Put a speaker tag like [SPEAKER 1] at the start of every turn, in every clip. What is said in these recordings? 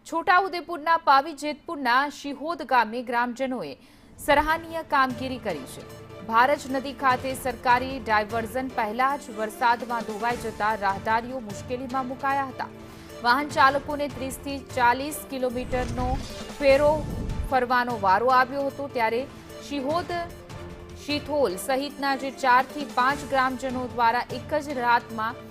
[SPEAKER 1] છોટાઉદેપુરના પાવી જેતપુરના શિહોદ ગામે ગ્રામજનોએ સરાહનીય કામગીરી કરી છે। ભારજ નદી ખાતે સરકારી ડાયવર્ઝન પહેલા જ વરસાદમાં ધોવાઈ જતા રાહદારીઓ મુશ્કેલીમાં મુકાયા હતા। વાહન ચાલકોને 30 થી 40 કિલોમીટરનો ફેરો ફરવાનો વારો આવ્યો હતો। ત્યારે શિહોદ શીથોલ સહિતના જે 4 થી 5 ગ્રામજનો દ્વારા એક જ રાતમાં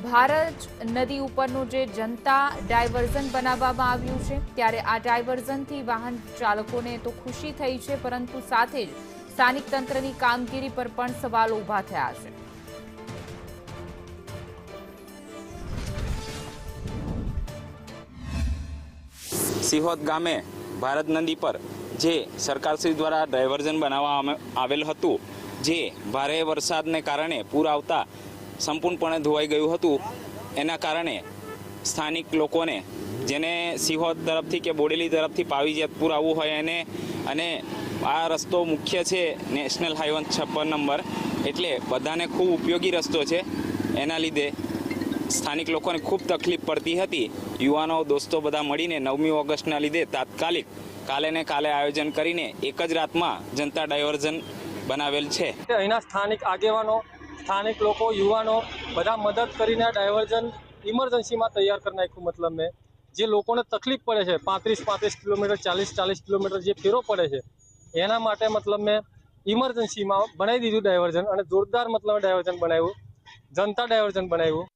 [SPEAKER 1] ભારજ નદી ઉપરનું જે જનતા ડાયવર્ઝન બનાવવામાં આવ્યું છે। ત્યારે આ ડાયવર્ઝનથી વાહન ચાલકોને તો ખુશી થઈ છે, પરંતુ સાથે જ સ્થાનિક તંત્રની કામગીરી પર પણ સવાલો ઊભા થયા છે।
[SPEAKER 2] શિહોદ ગામે ભારત નદી પર જે સરકારશ્રી દ્વારા ડાયવર્ઝન બનાવવામાં આવેલ હતું, જે ભારે વરસાદને કારણે પૂર આવતા સંપૂર્ણપણે ધોવાઈ ગયું હતું। એના કારણે સ્થાનિક લોકોને, જેને શિહોદ તરફથી કે બોડેલી તરફથી પાવી જેતપુર આવવું હોય અને આ રસ્તો મુખ્ય છે નેશનલ હાઈવે 56 નંબર, એટલે બધાને ખૂબ ઉપયોગી રસ્તો છે। એના લીધે સ્થાનિક લોકોને ખૂબ તકલીફ પડતી હતી। યુવાનો દોસ્તો બધા મળીને 9મી ઓગસ્ટના લીધે તાત્કાલિક કાલે આયોજન કરીને એક જ રાતમાં જનતા ડાયવર્ઝન બનાવેલ છે।
[SPEAKER 3] અહીંના સ્થાનિક આગેવાનો, સ્થાનિક લોકો, યુવાનો બધા મદદ કરીને ડાયવર્ઝન ઇમરજન્સીમાં તૈયાર કરી નાખ્યું। મતલબ મેં જે લોકોને તકલીફ પડે છે 35 કિલોમીટર 40 કિલોમીટર જે ફેરો પડે છે, એના માટે મતલબ મેં ઇમરજન્સીમાં બનાવી દીધું ડાયવર્ઝન, અને જોરદાર મતલબ ડાયવર્ઝન બનાવ્યું, જનતા ડાયવર્ઝન બનાવ્યું।